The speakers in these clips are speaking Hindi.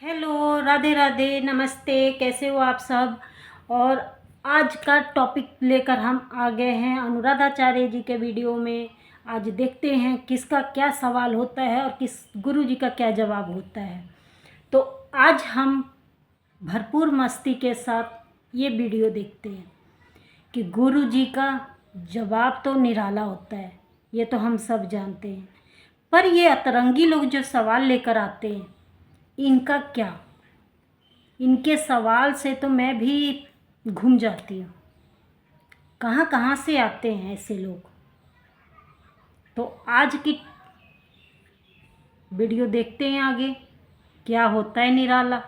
हेलो, राधे राधे, नमस्ते। कैसे हो आप सब। और आज का टॉपिक लेकर हम आ गए हैं अनुराधाचार्य जी के वीडियो में। आज देखते हैं किसका क्या सवाल होता है और किस गुरु जी का क्या जवाब होता है। तो आज हम भरपूर मस्ती के साथ ये वीडियो देखते हैं कि गुरु जी का जवाब तो निराला होता है, ये तो हम सब जानते हैं। पर ये अतरंगी लोग जो सवाल लेकर आते हैं, इनका क्या। इनके सवाल से तो मैं भी घूम जाती हूँ। कहाँ कहाँ से आते हैं ऐसे लोग। तो आज की वीडियो देखते हैं आगे क्या होता है निराला।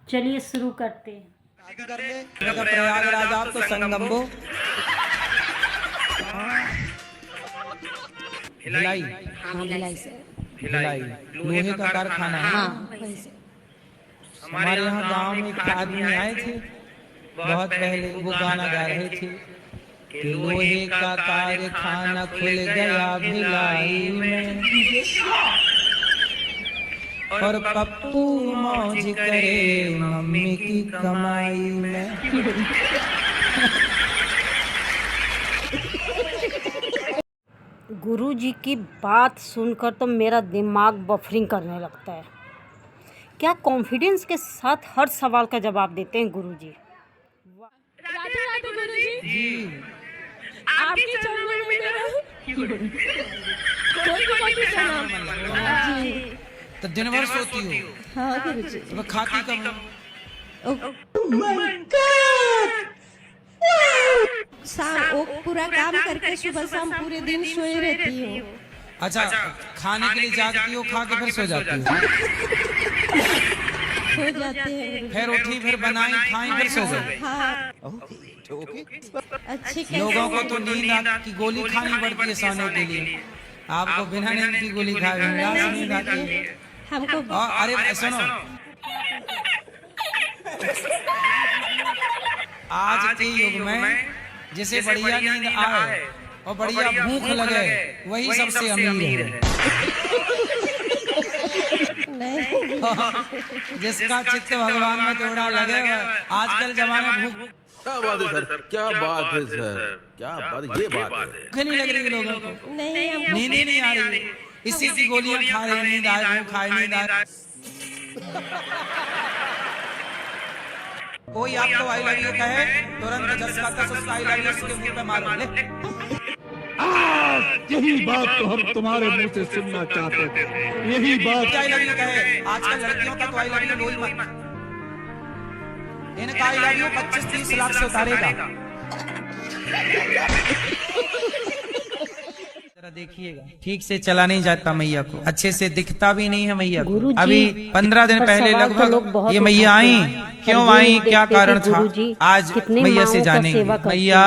चलिए शुरू करते हैं। प्रयागराज आपको संगम्बो भिलाई भिलाई लोहे का कारखाना है। हमारे यहाँ गांव में एक आदमी आए थे बहुत पहले, वो गाना गा रहे थे कि लोहे का कारखाना खुल गया भिलाई में और पप्पू मौज करे मम्मी की कमाई में। गुरु जी की बात सुनकर तो मेरा दिमाग बफरिंग करने लगता है। क्या कॉन्फिडेंस के साथ हर सवाल का जवाब देते हैं गुरु जी। राधे राधे गुरुजी। जी आपके चरणों में मेरा कोटि प्रणाम। जी तो दिन भर सोती हो? हाँ गुरुजी। तो खाती कब हो? पूरा काम करके सुबह शाम पूरे दिन सोई रहती हूँ। अच्छा, खाने के लिए जागती हो, खा के फिर सो जाती हो? सो जाते हैं। फिर उठी, फिर बनाई, खाई, फिर सो गए। हाँ अच्छी लोगों को तो नींद की गोली खानी पड़ती है सोने के लिए, आपको बिना नींद की गोली खाए बिंदास नींद आती है। हमको अरे सुनो, आज के युग में जिसे बढ़िया नींद आए और बढ़िया भूख लगे वही सबसे अमीर है। जिसका चित्त भगवान में थोड़ा लगे, आजकल जमाने भूख क्या बात है सर, क्या बात है सर, क्या बात है, ये बात है। भूख नहीं लग रही लोगों को, नहीं नींद ही नहीं आ रही, इसी की गोलियां खा रहे हैं, नींद आए भूख आए नींद आए। कोई आपको आई लव यू कहे तुरंत झटका का उसका आई लव यू उसके मुंह पे मारो। ले यही बात तो हम तुम्हारे मुंह से सुनना चाहते थे। यही बात आई लव यू कहे। आजकल लड़कियों का तो आई लव यू बोल मत, इनका आई लव यू 25-30 लाख से उतारेगा। जरा देखिएगा, ठीक से चला नहीं जाता मैया को, अच्छे से दिखता भी नहीं है मैया को। अभी 15 दिन पहले लगभग ये मैया आई, क्यों आई, क्या कारण था, आज मैया से जानेंगे। मैया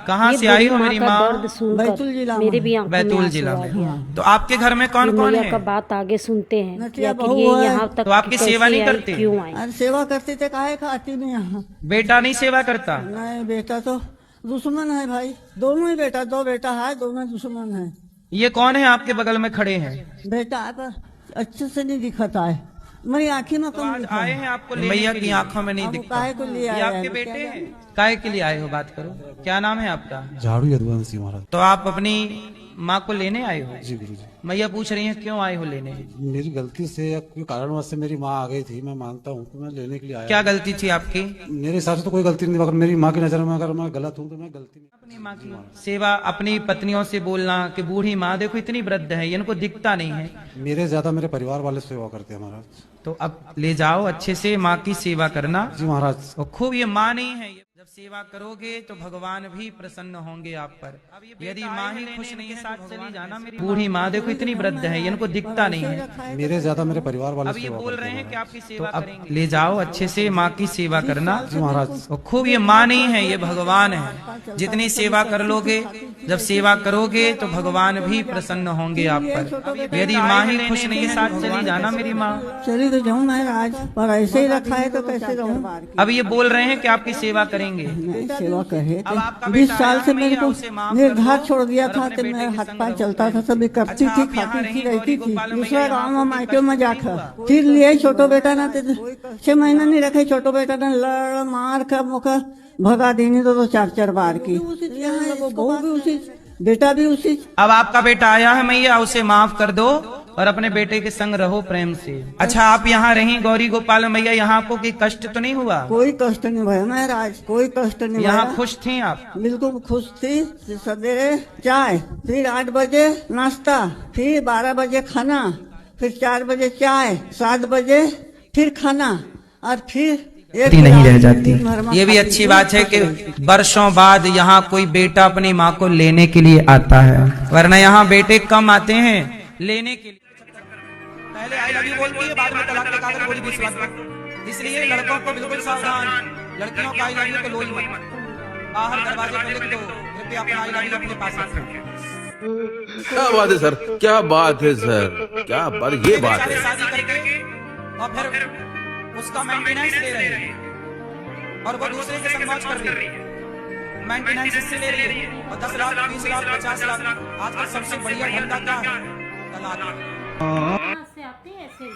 कहाँ से आई हो मेरी माँ? बैतूल जिला, मेरे भी बैतूल जिला में। तो आपके घर में कौन कौन है? का बात आगे सुनते हैं। आखिर ये यहाँ तक तो आपकी सेवा नहीं करते? क्यों आए? अरे सेवा करते थे, काहे खाती नहीं यहाँ। बेटा नहीं सेवा करता? नहीं, बेटा तो दुश्मन है भाई, दोनों ही बेटा, दो बेटा है, दोनों दुश्मन है। ये कौन है आपके बगल में खड़े हैं? बेटा है पर अच्छे से नहीं दिखता है, मेरी आँखी में कम दिखता आए है। हैं आपको मैया की आंखों में नहीं अब दिखता। काहे को लिए ये आए आपके हैं? बेटे हैं? काहे के लिए आए हो, बात करो। क्या नाम है आपका? झाड़ू यदुवंशी महाराज। तो आप अपनी माँ को लेने आए हो? जी गुरु जी, मैया पूछ रही है क्यों आए हो लेने? मेरी गलती से या कोई कारणवश से मेरी माँ आ गई थी, मैं मानता हूँ, तो मैं लेने के लिए आया। क्या गलती थी आपकी? मेरे हिसाब से तो कोई गलती नहीं, अगर मेरी माँ की नजर में अगर मैं गलत हूँ तो मैं गलती नहीं। अपनी माँ की सेवा, अपनी पत्नियों से बोलना कि बूढ़ी माँ देखो इतनी वृद्ध है, इनको दिखता नहीं है। मेरे ज्यादा मेरे परिवार वाले सेवा करते हैं महाराज। तो अब ले जाओ, अच्छे से माँ की सेवा करना। जी महाराज। और खूब, ये माँ नहीं है, जब सेवा करोगे तो भगवान भी प्रसन्न होंगे आप पर। यदि माँ ही खुश नहीं है साथ चली जाना। मेरी बूढ़ी माँ देखो इतनी वृद्ध है, इनको दिखता नहीं है। मेरे ज्यादा मेरे परिवार वाले अब ये सेवा बोल करते रहे हैं हैं कि महाराज। आपकी सेवा करेंगे। ले जाओ, अच्छे से माँ की सेवा करना। जी महाराज। और खूब, ये माँ नहीं है, ये भगवान है। जितनी सेवा कर लोगे जब सेवा करोगे तो भगवान भी प्रसन्न होंगे आप पर। यदि माँ ही खुश नहीं है, साथ चली जाना मेरी माँ। चली तो जाऊँ महाराज, पर ऐसे ही रखा है तो कैसे रहूँ। अब ये बोल रहे हैं कि आपकी सेवा करेंगे। नहीं, सेवा करे 20 साल से मेरे को निर्धार छोड़ दिया था कि मैं हाथ पाँव चलता था, सभी करती थी, खाती थी, रहती थी। दूसरा गाँव में मायके में जाकर फिर लिए छोटो बेटा ना 6 महीना नहीं रखे। छोटो बेटा ने लड़ मार कर मुखा भगा देनी तो 4 बार की। बहू भी उसी, बेटा भी उसी। अब आपका बेटा आया है मैया, उसे माफ कर दो और अपने बेटे के संग रहो प्रेम से। अच्छा, आप यहाँ रही गौरी गोपाल मैया, यहाँ आपको कोई कष्ट तो नहीं हुआ? कोई कष्ट नहीं भया महाराज, कोई कष्ट नहीं। यहाँ खुश थी आप? बिल्कुल खुश थी। सवेरे चाय, फिर 8 बजे नाश्ता, फिर 12 बजे खाना, फिर 4 बजे चाय, 7 बजे फिर खाना, और फिर नहीं रह जाती। ये भी अच्छी बात है कि वर्षों बाद यहाँ कोई बेटा अपनी माँ को लेने के लिए आता है, वरना यहाँ बेटे कम आते हैं लेने के लिए। पहले आई लव यू बोलती है, बाद में तलाक के कागज बोली विश्वास। इसलिए लड़कों को बिल्कुल सावधान, लड़कियों का आई लव यू तो लो ही मत, बाहर दरवाजे पर लिख दो, कृपया अपना आई लव यू अपने पास रखें। क्या बात है सर, क्या बात है सर, क्या बात, ये बात है। शादी करके और फिर उसका मेंटेनेंस ले रहे हैं और वो दूसरे के संग मौज कर रही है, मेंटेनेंस इससे ले रही है, और 10 लाख 20 लाख 50 लाख। आजकल सबसे बढ़िया धंधा क्या है? तलाक। कहाँ से आते हैं ऐसे?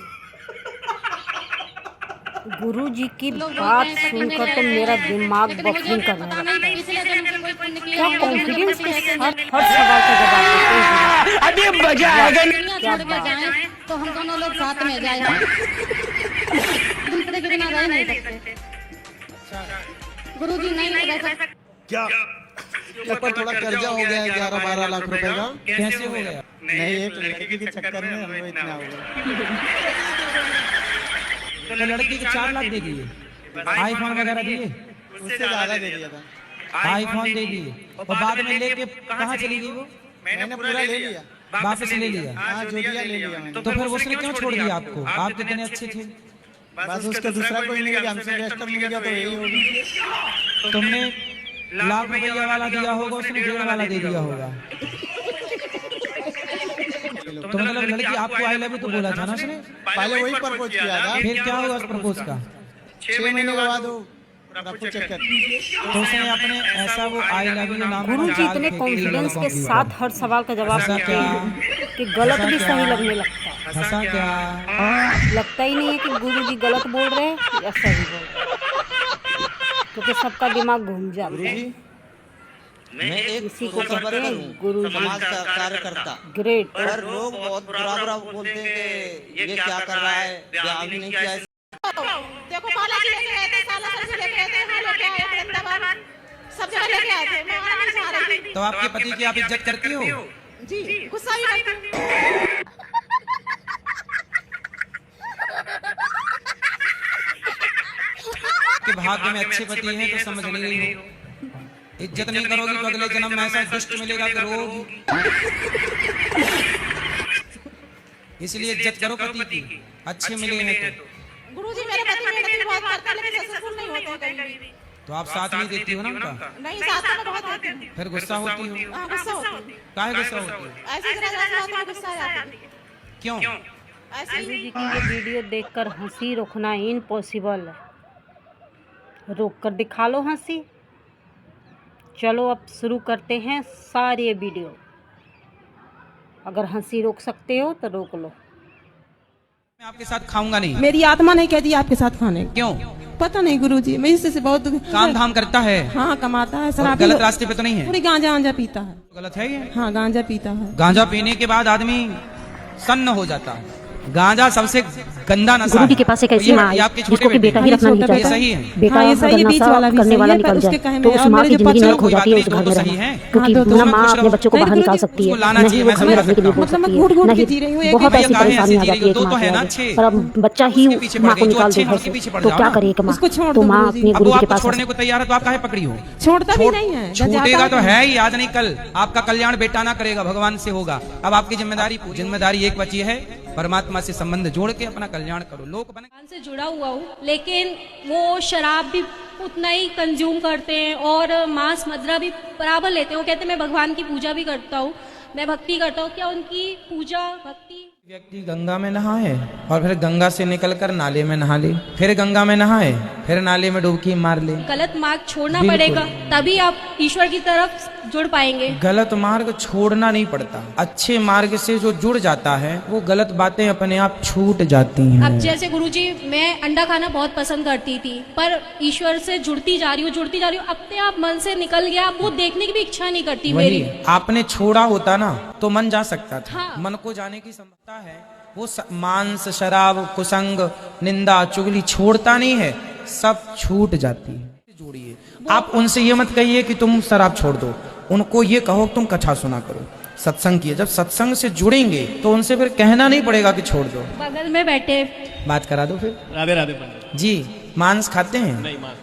गुरु जी की बात सुनकर तो मेरा दिमाग बफरिंग करने लगता है। क्या कॉन्फिडेंस के साथ हर सवाल का जवाब देते हैं। अभी मजा आएगा। क्या बात है? तो हम दोनों लोग साथ में जाए, दूसरे के बिना रह नहीं सकते। गुरुजी नहीं रह सकते। क्या ऊपर थोड़ा कर्जा हो गया है 11-12 लाख रुपए का। कैसे हो गया? नहीं, एक लड़की के चक्कर में हमें इतना हो गया। तो लड़की के 4 लाख दे दिए, आईफोन वगैरह दिए, उससे ज्यादा दे दिया था। आईफोन दे दिए, और बाद में लेके कहाँ चली गई वो? मैंने पूरा ले लिया, वापस ले लिया। हाँ, जो दिया ले लिया मैंने। तो फिर उसने क्यों छोड़ दिया आपको? आप कितने अच्छे थे। बस उसका दूसरा कोई नहीं गया, हमसे बेस्ट मिल गया तो यही होगी। तुमने लाख रुपया वाला दिया होगा, उसने 1.5 वाला दे दिया होगा। तो मतलब लड़की आपको आई लव यू तो बोला था ना उसने? पहले वही प्रपोज किया था, फिर क्या हुआ उस प्रपोज का? 6 महीने के बाद वो प्रपोज चेक कर। तो उसने अपने ऐसा वो आई लव यू नाम गुरु जी इतने कॉन्फिडेंस के साथ हर सवाल का जवाब देते हैं कि गलत भी सही लगने लगता है। हंसा क्या? लगता ही नहीं है कि गुरु जी गलत बोल रहे हैं या सही बोल रहे हैं, क्योंकि सबका दिमाग घूम जाता है। मैं एक इसी को कहते हैं गुरु जी। समाज का कार्यकर्ता। ग्रेट। पर लोग बहुत बुरा बोलते हैं कि ये क्या कर रहा है, ब्याह भी नहीं किया है। देखो कॉलेज लेके गए थे, साला से लेके गए थे, हम लोग क्या है वृंदावन सब जगह लेके आए थे। मैं वहां नहीं जा रही थी। तो आपके पति की आप इज्जत करती हो? जी, गुस्सा भी करती हूं। कि भाग्य में अच्छे पति हैं तो समझ नहीं रही हो। इज्जत नहीं करोगी तो अगले जन्म में ऐसा दुष्ट मिलेगा कि रोग। इसलिए इज्जत करो पति की, अच्छे मिले हैं तो। गुरुजी मेरे पति मेहनत बहुत करते हैं लेकिन सक्सेसफुल नहीं होते कहीं भी। तो आप साथ नहीं देती हो ना उनका? नहीं, साथ में बहुत देती हूं। फिर गुस्सा होती हो? हां, गुस्सा होती हूँ। काहे गुस्सा होती है? ऐसे जरा जरा बात में गुस्सा आ जाता है। क्यों? ऐसे गुरु जी की ये वीडियो देखकर हंसी रोकना इम्पॉसिबल है। रोक कर दिखा लो हंसी। चलो अब शुरू करते हैं सारे वीडियो। अगर हंसी रोक सकते हो तो रोक लो। मैं आपके साथ खाऊंगा नहीं। मेरी आत्मा नहीं कहती आपके साथ खाने। क्यों? पता नहीं गुरुजी, मैं इससे बहुत काम धाम करता है। हाँ, कमाता है, और शराबी गलत रास्ते पे तो नहीं है? पूरी गांजा पीता है। गलत है ये? हाँ, गांजा पीता है। गांजा पीने के बाद आदमी सन्न हो जाता है। गांजा सबसे गंदा नशा है। गुरु जी के पास एक ऐसी माँ आई जिसको कि बेटा ही रखना नहीं ये सही चाहता। है? बेटा अगर नशा करने वाला निकल जाए तो उस माँ की जिंदगी नरक हो जाती है उस घर में रहना, क्योंकि ना माँ अपने बच्चों को बाहर निकाल सकती है, नहीं वो घर में रखने के लिए बोल सकती है, नहीं बहुत ऐसी परेशानी आ जाती है एक माँ के आगे। पर अब बच्चा ही माँ को निकाल दे घर से तो क्या करे एक माँ? तो माँ अपने गुरु जी के पास छोड़ने को तैयार है तो आप काहे पकड़ी हो? छोड़ता भी नहीं है। छूटेगा तो है ही, आज नहीं कल आपका कल्याण बेटा ना करेगा, भगवान से होगा। अब आपकी जिम्मेदारी एक बची है, परमात्मा से संबंध जोड़ के अपना कल्याण करो। लोक बने से जुड़ा हुआ हूँ, लेकिन वो शराब भी उतना ही कंज्यूम करते हैं और मांस मदिरा भी बराबर लेते हैं। वो कहते हैं मैं भगवान की पूजा भी करता हूँ, मैं भक्ति करता हूँ। क्या उनकी पूजा भक्ति? व्यक्ति गंगा में नहाए और फिर गंगा से निकलकर नाले में नहा ले, फिर गंगा में नहाए, फिर नाले में डुबकी मार ले। गलत मार्ग छोड़ना पड़ेगा, तभी आप ईश्वर की तरफ जुड़ पाएंगे। गलत मार्ग छोड़ना नहीं पड़ता, अच्छे मार्ग से जो जुड़ जाता है वो गलत बातें अपने आप छूट जाती हैं। अब जैसे गुरुजी, मैं अंडा खाना बहुत पसंद करती थी, पर ईश्वर से जुड़ती जा रही हूँ, अपने आप मन से निकल गया। वो देखने की भी इच्छा नहीं करती मेरी। आपने छोड़ा होता ना तो मन जा सकता था। हाँ। मन को जाने की क्षमता है। वो मांस, शराब, कुसंग, निंदा, चुगली छोड़ता नहीं है, सब छूट जाती है। जोड़िए, आप उनसे ये मत कहिए कि तुम शराब छोड़ दो, उनको ये कहो तुम कथा सुना करो, सत्संग किए। जब सत्संग से जुड़ेंगे तो उनसे फिर कहना नहीं पड़ेगा कि छोड़ दो। बगल में बैठे बात करा दो फिर। राधे राधे पंडित जी, मांस खाते हैं? नहीं, मांस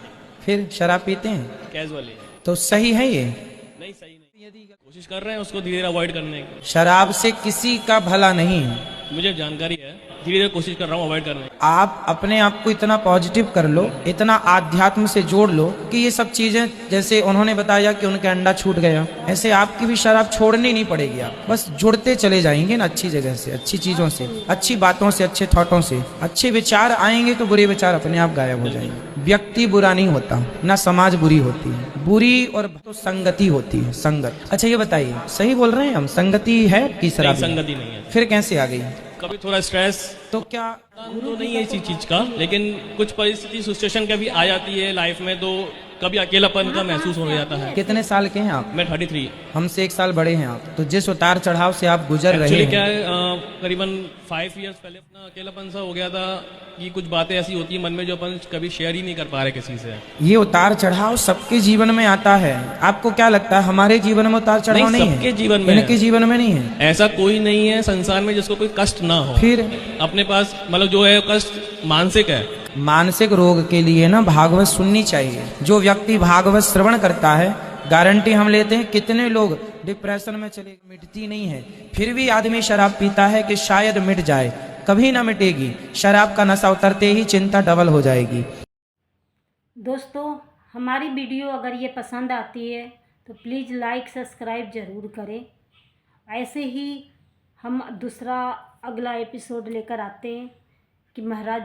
फिर शराब पीते हैं? कैजुअली। तो सही है ये? नहीं, सही नहीं। यदि कोशिश कर रहे हैं उसको धीरे धीरे अवॉइड करने की। शराब से किसी का भला नहीं है, मुझे जानकारी है, धीरे धीरे कोशिश कर रहा हूँ अवॉइड करने की। आप अपने आप को इतना पॉजिटिव कर लो, इतना आध्यात्म से जोड़ लो कि ये सब चीजें, जैसे उन्होंने बताया कि उनका अंडा छूट गया, ऐसे आपकी भी शराब छोड़नी नहीं पड़ेगी। आप बस जुड़ते चले जाएंगे ना, अच्छी जगह से, अच्छी चीजों से, अच्छी बातों से, अच्छे थॉटों से। अच्छे विचार आएंगे तो बुरे विचार अपने आप गायब हो जाएंगे। व्यक्ति बुरा नहीं होता, ना समाज बुरी होती है, बुरी और तो संगति होती है, संगत। अच्छा ये बताइए, सही बोल रहे हैं हम? संगति है कि शराब? संगति नहीं है। फिर कैसे आ गई? कभी थोड़ा स्ट्रेस तो क्या तो नहीं है इसी चीज का, लेकिन कुछ परिस्थिति सिचुएशन कभी आ जाती है लाइफ में, तो कभी अकेलापन का महसूस हो जाता है। कितने साल के हैं आप? मैं 33। हमसे 1 साल बड़े हैं आप। तो जिस उतार चढ़ाव से आप गुजर रहे हैं, क्या है, करीबन 5 इयर्स पहले अपना अकेलापन सा हो गया था कि कुछ बातें ऐसी होती है मन में जो अपन कभी शेयर ही नहीं कर पा रहे किसी से। ये उतार चढ़ाव सबके जीवन में आता है। आपको क्या लगता है हमारे जीवन में उतार चढ़ाव नहीं है? सबके जीवन में, इनके जीवन में नहीं है। ऐसा कोई नहीं है संसार में जिसको कोई कष्ट ना हो। फिर अपने पास मतलब जो है कष्ट मानसिक है। मानसिक रोग के लिए ना भागवत सुननी चाहिए। जो व्यक्ति भागवत श्रवण करता है, गारंटी हम लेते हैं, कितने लोग डिप्रेशन में चले, मिटती नहीं है, फिर भी आदमी शराब पीता है कि शायद मिट जाए, कभी ना मिटेगी। शराब का नशा उतरते ही चिंता डबल हो जाएगी। दोस्तों, हमारी वीडियो अगर ये पसंद आती है तो प्लीज़ लाइक सब्सक्राइब ज़रूर करें। ऐसे ही हम दूसरा अगला एपिसोड लेकर आते हैं कि महाराज